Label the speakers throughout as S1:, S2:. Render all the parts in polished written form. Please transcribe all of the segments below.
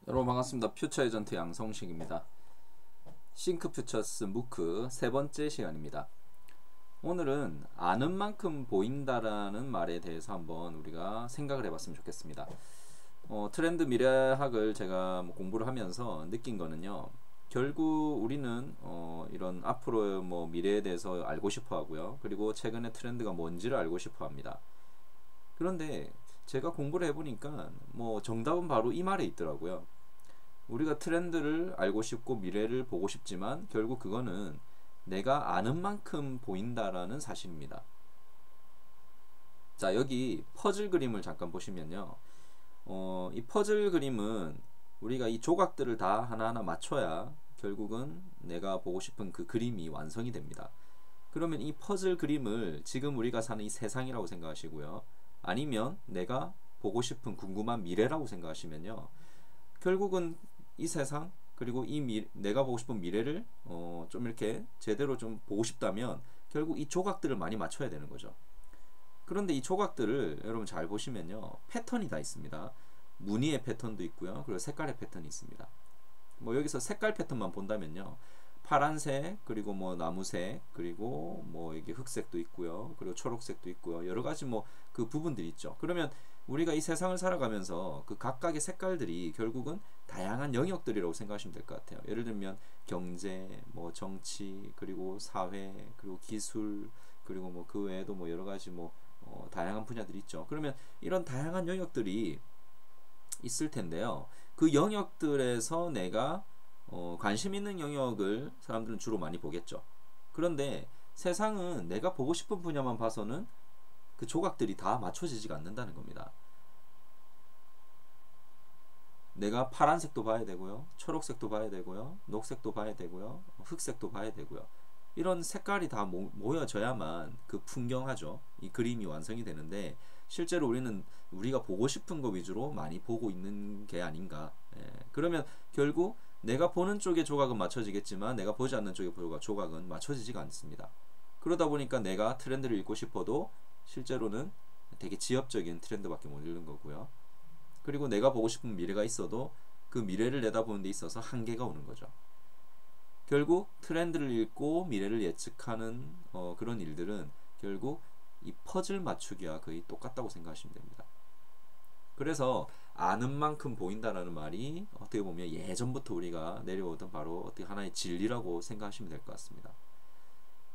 S1: 여러분 반갑습니다. 퓨처 에전트 양성식입니다. 싱크 퓨처스 무크 세 번째 시간입니다. 오늘은 아는 만큼 보인다라는 말에 대해서 한번 우리가 생각을 해봤으면 좋겠습니다. 트렌드 미래학을 제가 공부를 하면서 느낀 거는요. 결국 우리는 이런 앞으로 미래에 대해서 알고 싶어 하고요. 그리고 최근의 트렌드가 뭔지를 알고 싶어 합니다. 그런데 제가 공부를 해보니까 정답은 바로 이 말에 있더라고요. 우리가 트렌드를 알고 싶고 미래를 보고 싶지만 결국 그거는 내가 아는 만큼 보인다라는 사실입니다. 자, 여기 퍼즐 그림을 잠깐 보시면요. 이 퍼즐 그림은 우리가 이 조각들을 다 하나하나 맞춰야 결국은 내가 보고 싶은 그 그림이 완성이 됩니다. 그러면 이 퍼즐 그림을 지금 우리가 사는 이 세상이라고 생각하시고요. 아니면 내가 보고 싶은 궁금한 미래라고 생각하시면요. 결국은 이 세상 그리고 내가 보고 싶은 미래를 좀 이렇게 제대로 좀 보고 싶다면 결국 이 조각들을 많이 맞춰야 되는 거죠. 그런데 이 조각들을 여러분 잘 보시면요. 패턴이 다 있습니다. 무늬의 패턴도 있고요. 그리고 색깔의 패턴이 있습니다. 여기서 색깔 패턴만 본다면요. 파란색, 그리고 나무색, 그리고 이게 흑색도 있고요. 그리고 초록색도 있고요. 여러 가지 그 부분들이 있죠. 그러면 우리가 이 세상을 살아가면서 그 각각의 색깔들이 결국은 다양한 영역들이라고 생각하시면 될 것 같아요. 예를 들면 경제, 정치, 그리고 사회, 그리고 기술, 그리고 그 외에도 여러 가지 다양한 분야들이 있죠. 그러면 이런 다양한 영역들이 있을 텐데요. 그 영역들에서 내가 관심 있는 영역을 사람들은 주로 많이 보겠죠. 그런데 세상은 내가 보고 싶은 분야만 봐서는 그 조각들이 다 맞춰지지가 않는다는 겁니다. 내가 파란색도 봐야 되고요. 초록색도 봐야 되고요. 녹색도 봐야 되고요. 흑색도 봐야 되고요. 이런 색깔이 다 모여져야만 그 풍경하죠. 이 그림이 완성이 되는데 실제로 우리가 보고 싶은 거 위주로 많이 보고 있는 게 아닌가. 그러면 결국 내가 보는 쪽의 조각은 맞춰지겠지만 내가 보지 않는 쪽의 조각은 맞춰지지가 않습니다. 그러다 보니까 내가 트렌드를 읽고 싶어도 실제로는 되게 지엽적인 트렌드밖에 못 읽는 거고요. 그리고 내가 보고 싶은 미래가 있어도 그 미래를 내다보는 데 있어서 한계가 오는 거죠. 결국 트렌드를 읽고 미래를 예측하는 그런 일들은 결국 이 퍼즐 맞추기와 거의 똑같다고 생각하시면 됩니다. 그래서 아는 만큼 보인다라는 말이 어떻게 보면 예전부터 우리가 내려오던 바로 어떻게 하나의 진리라고 생각하시면 될 것 같습니다.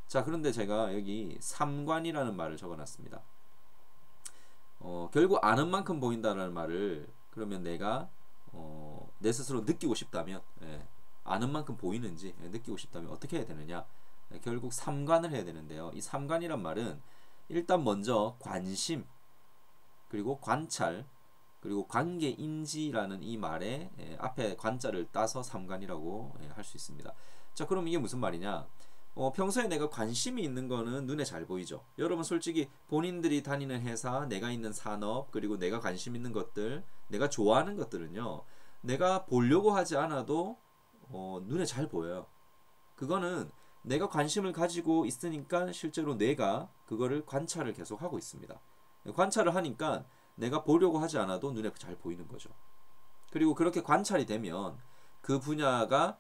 S1: 자, 그런데 제가 여기 삼관이라는 말을 적어놨습니다. 결국 아는 만큼 보인다라는 말을 그러면 내가 내 스스로 느끼고 싶다면 아는 만큼 보이는지 느끼고 싶다면 어떻게 해야 되느냐. 결국 삼관을 해야 되는데요. 이 삼관이란 말은 일단 먼저 관심, 그리고 관찰, 그리고 관계인지라는 이 말에 앞에 관자를 따서 삼관이라고 할 수 있습니다. 자, 그럼 이게 무슨 말이냐. 평소에 내가 관심이 있는 거는 눈에 잘 보이죠. 여러분 솔직히 본인들이 다니는 회사, 내가 있는 산업, 그리고 내가 관심 있는 것들, 내가 좋아하는 것들은요. 내가 보려고 하지 않아도 눈에 잘 보여요. 그거는 내가 관심을 가지고 있으니까 실제로 뇌가 그거를 관찰을 계속 하고 있습니다. 관찰을 하니까 내가 보려고 하지 않아도 눈에 잘 보이는 거죠. 그리고 그렇게 관찰이 되면 그 분야가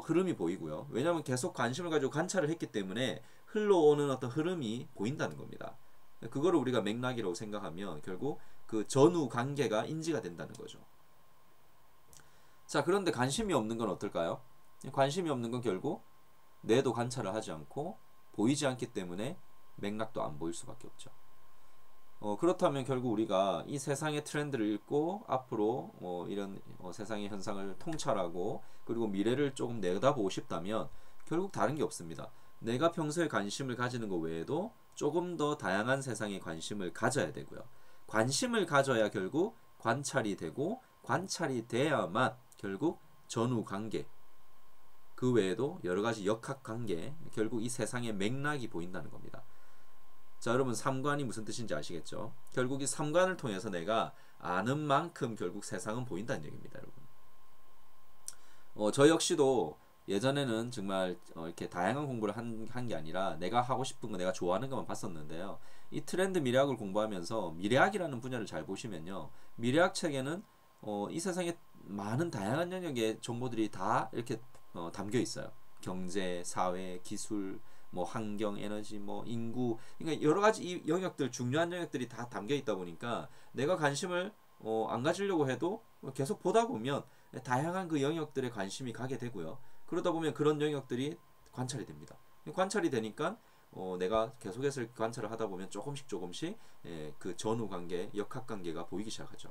S1: 흐름이 보이고요. 왜냐하면 계속 관심을 가지고 관찰을 했기 때문에 흘러오는 어떤 흐름이 보인다는 겁니다. 그거를 우리가 맥락이라고 생각하면 결국 그 전후 관계가 인지가 된다는 거죠. 자, 그런데 관심이 없는 건 어떨까요? 관심이 없는 건 결국 뇌도 관찰을 하지 않고 보이지 않기 때문에 맥락도 안 보일 수밖에 없죠. 그렇다면 결국 우리가 이 세상의 트렌드를 읽고 앞으로 이런 세상의 현상을 통찰하고 그리고 미래를 조금 내다보고 싶다면 결국 다른 게 없습니다. 내가 평소에 관심을 가지는 것 외에도 조금 더 다양한 세상에 관심을 가져야 되고요. 관심을 가져야 결국 관찰이 되고 관찰이 돼야만 결국 전후 관계, 그 외에도 여러 가지 역학 관계, 결국 이 세상의 맥락이 보인다는 겁니다. 자, 여러분 삼관이 무슨 뜻인지 아시겠죠? 결국 이 삼관을 통해서 내가 아는 만큼 결국 세상은 보인다는 얘기입니다, 여러분. 저 역시도 예전에는 정말 이렇게 다양한 공부를 한 게 아니라 내가 하고 싶은 거, 내가 좋아하는 것만 봤었는데요. 이 트렌드 미래학을 공부하면서 미래학이라는 분야를 잘 보시면요. 미래학 책에는 이 세상에 많은 다양한 영역의 정보들이 다 이렇게 담겨 있어요. 경제, 사회, 기술, 뭐 환경, 에너지, 뭐 인구, 그러니까 여러 가지 이 영역들, 중요한 영역들이 다 담겨 있다 보니까 내가 관심을 안 가지려고 해도 계속 보다 보면 다양한 그 영역들에 관심이 가게 되고요. 그러다 보면 그런 영역들이 관찰이 됩니다. 관찰이 되니까 내가 계속해서 관찰을 하다 보면 조금씩 그 전후 관계, 역학 관계가 보이기 시작하죠.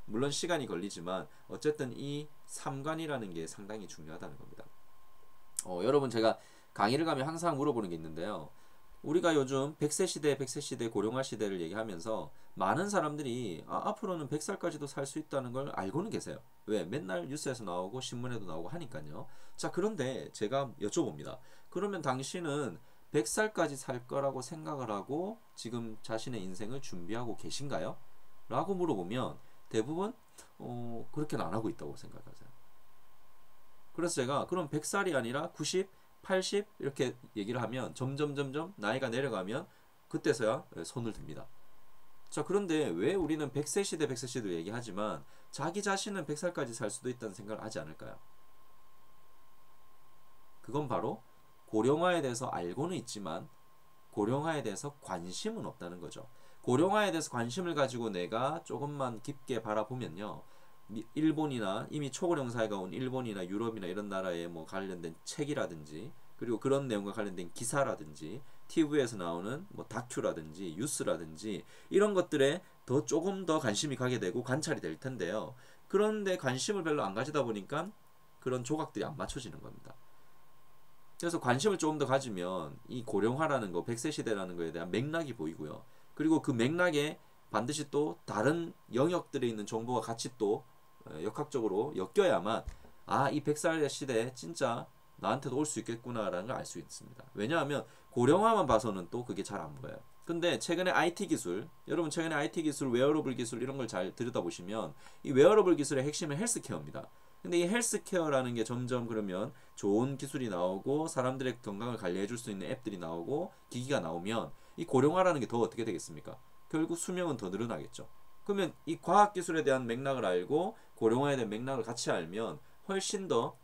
S1: 물론 시간이 걸리지만 어쨌든 이 삼관이라는 게 상당히 중요하다는 겁니다. 여러분 제가 강의를 가면 항상 물어보는 게 있는데요. 우리가 요즘 100세 시대, 100세 시대, 고령화 시대를 얘기하면서 많은 사람들이 앞으로는 100살까지도 살 수 있다는 걸 알고는 계세요. 왜? 맨날 뉴스에서 나오고 신문에도 나오고 하니까요. 자, 그런데 제가 여쭤봅니다. 그러면 당신은 100살까지 살 거라고 생각을 하고 지금 자신의 인생을 준비하고 계신가요? 라고 물어보면 대부분 그렇게는 안 하고 있다고 생각하세요. 그래서 제가 그럼 100살이 아니라 90, 80 이렇게 얘기를 하면 점점 나이가 내려가면 그때서야 손을 듭니다. 자, 그런데 왜 우리는 100세 시대 100세 시대도 얘기하지만 자기 자신은 100살까지 살 수도 있다는 생각을 하지 않을까요? 그건 바로 고령화에 대해서 알고는 있지만 고령화에 대해서 관심은 없다는 거죠. 고령화에 대해서 관심을 가지고 내가 조금만 깊게 바라보면요. 일본이나 이미 초고령 사회가 온 일본이나 유럽이나 이런 나라에 뭐 관련된 책이라든지 그리고 그런 내용과 관련된 기사라든지 TV에서 나오는 뭐 다큐라든지 뉴스라든지 이런 것들에 조금 더 관심이 가게 되고 관찰이 될 텐데요. 그런데 관심을 별로 안 가지다 보니까 그런 조각들이 안 맞춰지는 겁니다. 그래서 관심을 조금 더 가지면 이 고령화라는 거, 100세 시대라는 거에 대한 맥락이 보이고요. 그리고 그 맥락에 반드시 또 다른 영역들에 있는 정보가 같이 또 역학적으로 엮여야만 이 100살 시대에 진짜 나한테도 올 수 있겠구나라는 걸 알 수 있습니다. 왜냐하면 고령화만 봐서는 또 그게 잘 안 보여요. 근데 최근에 IT 기술, 여러분 최근에 IT 기술, 웨어러블 기술 이런 걸 잘 들여다보시면 이 웨어러블 기술의 핵심은 헬스케어입니다. 근데 이 헬스케어라는 게 점점 그러면 좋은 기술이 나오고 사람들의 건강을 관리해 줄 수 있는 앱들이 나오고 기기가 나오면 이 고령화라는 게 더 어떻게 되겠습니까? 결국 수명은 더 늘어나겠죠. 그러면 이 과학기술에 대한 맥락을 알고 고령화에 대한 맥락을 같이 알면 훨씬 더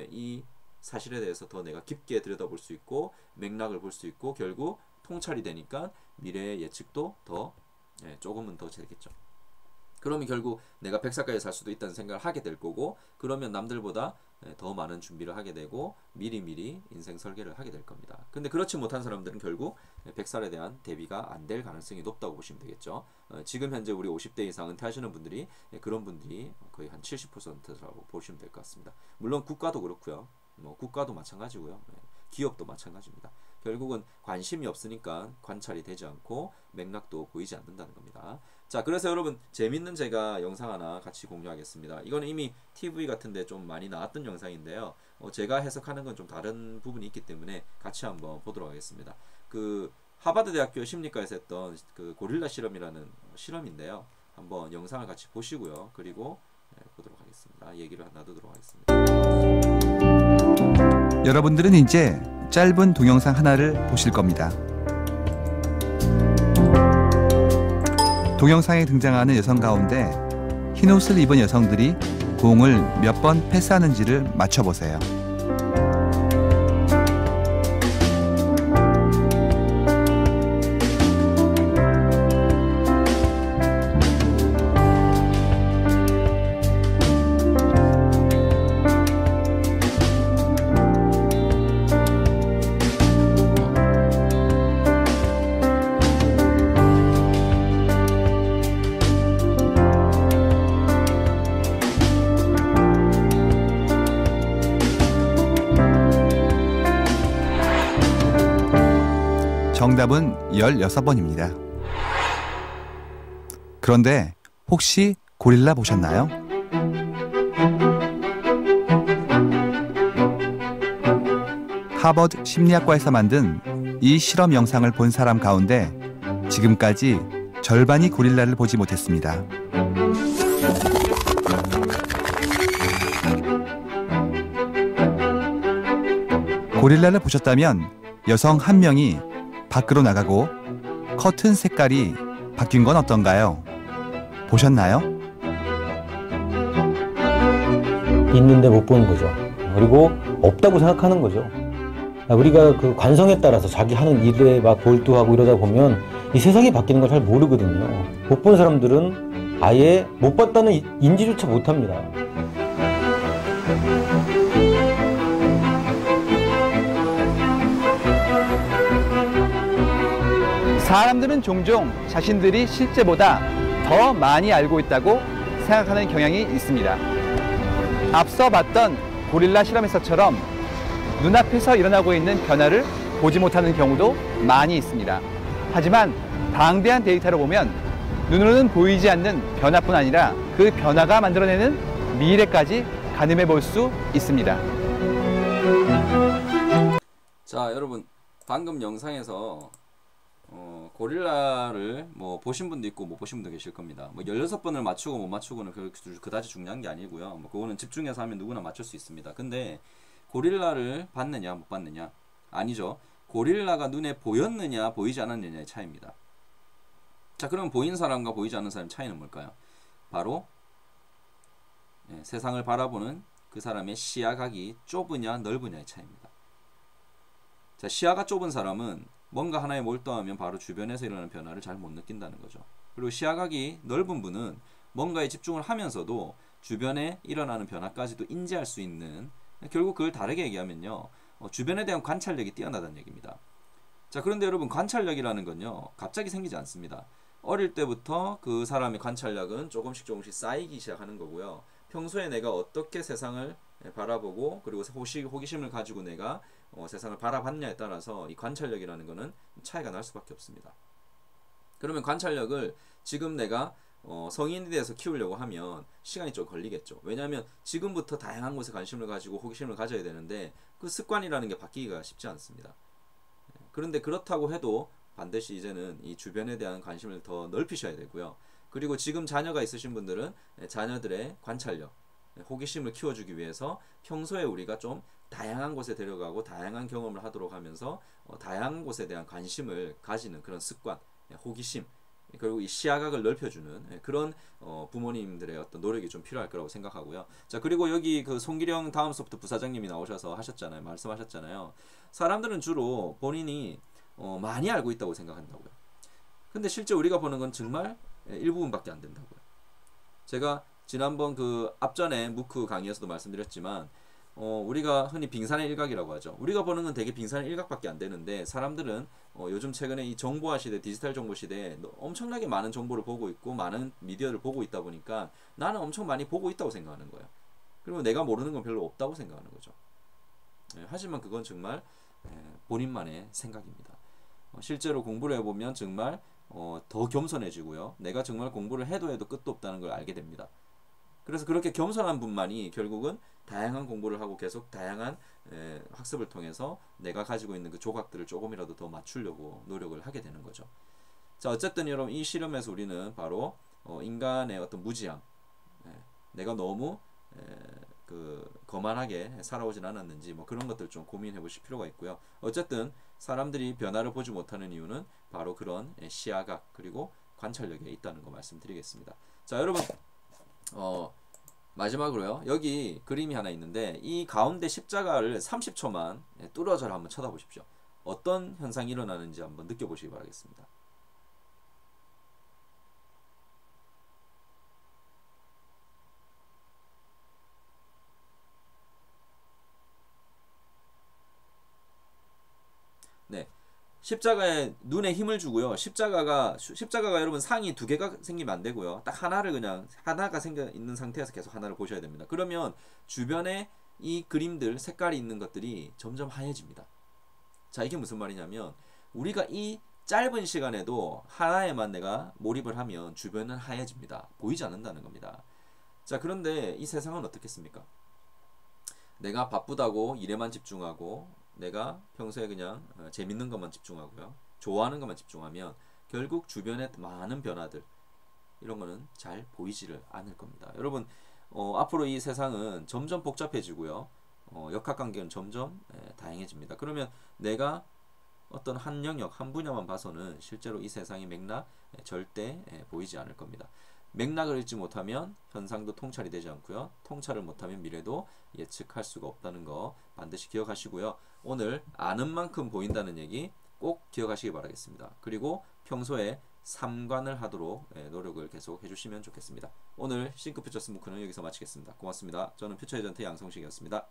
S1: 이 사실에 대해서 더 내가 깊게 들여다볼 수 있고 맥락을 볼 수 있고 결국 통찰이 되니까 미래의 예측도 더 조금은 더 되겠죠. 그러면 결국 내가 100살까지 살 수도 있다는 생각을 하게 될 거고 그러면 남들보다 더 많은 준비를 하게 되고 미리미리 인생 설계를 하게 될 겁니다. 근데 그렇지 못한 사람들은 결국 100살에 대한 대비가 안 될 가능성이 높다고 보시면 되겠죠. 지금 현재 우리 50대 이상 은퇴하시는 분들이 그런 분들이 거의 한 70%라고 보시면 될 것 같습니다. 물론 국가도 그렇고요. 뭐 국가도 마찬가지고요. 기업도 마찬가지입니다. 결국은 관심이 없으니까 관찰이 되지 않고 맥락도 보이지 않는다는 겁니다. 자, 그래서 여러분 재밌는 제가 영상 하나 같이 공유하겠습니다. 이거는 이미 TV 같은데 좀 많이 나왔던 영상인데요. 제가 해석하는 건 좀 다른 부분이 있기 때문에 같이 한번 보도록 하겠습니다. 그 하버드 대학교 심리과에서 했던 그 고릴라 실험이라는 실험인데요. 한번 영상을 같이 보시고요. 그리고 보도록 하겠습니다. 얘기를 나누도록 하겠습니다.
S2: 여러분들은 이제 짧은 동영상 하나를 보실 겁니다. 동영상에 등장하는 여성 가운데 흰옷을 입은 여성들이 공을 몇 번 패스하는지를 맞춰보세요. 정답은 16번입니다. 그런데 혹시 고릴라 보셨나요? 하버드 심리학과에서 만든 이 실험 영상을 본 사람 가운데 지금까지 절반이 고릴라를 보지 못했습니다. 고릴라를 보셨다면 여성 한 명이 밖으로 나가고 커튼 색깔이 바뀐 건 어떤가요? 보셨나요?
S3: 있는데 못 보는 거죠. 그리고 없다고 생각하는 거죠. 우리가 그 관성에 따라서 자기 하는 일에 막 몰두하고 이러다 보면 이 세상이 바뀌는 걸 잘 모르거든요. 못 본 사람들은 아예 못 봤다는 인지조차 못합니다.
S2: 사람들은 종종 자신들이 실제보다 더 많이 알고 있다고 생각하는 경향이 있습니다. 앞서 봤던 고릴라 실험에서처럼 눈앞에서 일어나고 있는 변화를 보지 못하는 경우도 많이 있습니다. 하지만 방대한 데이터로 보면 눈으로는 보이지 않는 변화뿐 아니라 그 변화가 만들어내는 미래까지 가늠해 볼 수 있습니다.
S1: 자, 여러분 방금 영상에서 고릴라를 뭐 보신 분도 있고 못 보신 분도 계실 겁니다. 뭐 16번을 맞추고 못 맞추고는 그다지 중요한 게 아니고요. 뭐 그거는 집중해서 하면 누구나 맞출 수 있습니다. 근데 고릴라를 봤느냐 못 봤느냐? 아니죠. 고릴라가 눈에 보였느냐 보이지 않았느냐의 차이입니다. 자, 그럼 보인 사람과 보이지 않는 사람의 차이는 뭘까요? 바로 세상을 바라보는 그 사람의 시야각이 좁으냐 넓으냐의 차이입니다. 자, 시야가 좁은 사람은 뭔가 하나에 몰두하면 바로 주변에서 일어나는 변화를 잘 못 느낀다는 거죠. 그리고 시야각이 넓은 분은 뭔가에 집중을 하면서도 주변에 일어나는 변화까지도 인지할 수 있는, 결국 그걸 다르게 얘기하면요, 주변에 대한 관찰력이 뛰어나다는 얘기입니다. 자, 그런데 여러분 관찰력이라는 건요 갑자기 생기지 않습니다. 어릴 때부터 그 사람의 관찰력은 조금씩 쌓이기 시작하는 거고요. 평소에 내가 어떻게 세상을 바라보고 그리고 호기심을 가지고 내가 세상을 바라봤냐에 따라서 이 관찰력이라는 거는 차이가 날 수밖에 없습니다. 그러면 관찰력을 지금 내가 성인이 돼서 키우려고 하면 시간이 좀 걸리겠죠. 왜냐하면 지금부터 다양한 곳에 관심을 가지고 호기심을 가져야 되는데 그 습관이라는 게 바뀌기가 쉽지 않습니다. 그런데 그렇다고 해도 반드시 이제는 이 주변에 대한 관심을 더 넓히셔야 되고요. 그리고 지금 자녀가 있으신 분들은 자녀들의 관찰력, 호기심을 키워주기 위해서 평소에 우리가 좀 다양한 곳에 데려가고 다양한 경험을 하도록 하면서 다양한 곳에 대한 관심을 가지는 그런 습관, 호기심, 그리고 이 시야각을 넓혀주는 그런 부모님들의 어떤 노력이 좀 필요할 거라고 생각하고요. 자, 그리고 여기 그 송기령 다음소프트 부사장님이 나오셔서 하셨잖아요. 말씀하셨잖아요. 사람들은 주로 본인이 많이 알고 있다고 생각한다고요. 근데 실제 우리가 보는 건 정말 일부분밖에 안 된다고요. 제가 지난번 그 앞전에 무크 강의에서도 말씀드렸지만 우리가 흔히 빙산의 일각이라고 하죠. 우리가 보는 건 되게 빙산의 일각밖에 안 되는데 사람들은 요즘 최근에 이 정보화 시대, 디지털 정보 시대에 엄청나게 많은 정보를 보고 있고 많은 미디어를 보고 있다 보니까 나는 엄청 많이 보고 있다고 생각하는 거예요. 그리고 내가 모르는 건 별로 없다고 생각하는 거죠. 하지만 그건 정말 본인만의 생각입니다. 실제로 공부를 해보면 정말 더 겸손해지고요. 내가 정말 공부를 해도 끝도 없다는 걸 알게 됩니다. 그래서 그렇게 겸손한 분만이 결국은 다양한 공부를 하고 계속 다양한 학습을 통해서 내가 가지고 있는 그 조각들을 조금이라도 더 맞추려고 노력을 하게 되는 거죠. 자, 어쨌든 여러분 이 실험에서 우리는 바로 인간의 어떤 무지함, 내가 너무 거만하게 살아오진 않았는지 뭐 그런 것들 좀 고민해 보실 필요가 있고요. 어쨌든 사람들이 변화를 보지 못하는 이유는 바로 그런 시야각 그리고 관찰력에 있다는 거 말씀드리겠습니다. 자, 여러분 마지막으로요. 여기 그림이 하나 있는데 이 가운데 십자가를 30초만 뚫어져라 한번 쳐다보십시오. 어떤 현상이 일어나는지 한번 느껴보시기 바라겠습니다. 네, 십자가에 눈에 힘을 주고요. 십자가가 여러분 상이 두 개가 생기면 안 되고요. 딱 하나를 그냥 하나가 생겨 있는 상태에서 계속 하나를 보셔야 됩니다. 그러면 주변에 이 그림들 색깔이 있는 것들이 점점 하얘집니다. 자, 이게 무슨 말이냐면 우리가 이 짧은 시간에도 하나에만 내가 몰입을 하면 주변은 하얘집니다. 보이지 않는다는 겁니다. 자, 그런데 이 세상은 어떻겠습니까? 내가 바쁘다고 일에만 집중하고 내가 평소에 그냥 재밌는 것만 집중하고요. 좋아하는 것만 집중하면 결국 주변의 많은 변화들 이런 거는 잘 보이지를 않을 겁니다. 여러분 앞으로 이 세상은 점점 복잡해지고요. 역학관계는 점점 다양해집니다. 그러면 내가 어떤 한 영역, 한 분야만 봐서는 실제로 이 세상의 맥락 절대 보이지 않을 겁니다. 맥락을 읽지 못하면 현상도 통찰이 되지 않고요. 통찰을 못하면 미래도 예측할 수가 없다는 거 반드시 기억하시고요. 오늘 아는 만큼 보인다는 얘기 꼭 기억하시기 바라겠습니다. 그리고 평소에 삼관을 하도록 노력을 계속 해주시면 좋겠습니다. 오늘 싱크퓨처스 무크는 여기서 마치겠습니다. 고맙습니다. 저는 퓨처에전트 양성식이었습니다.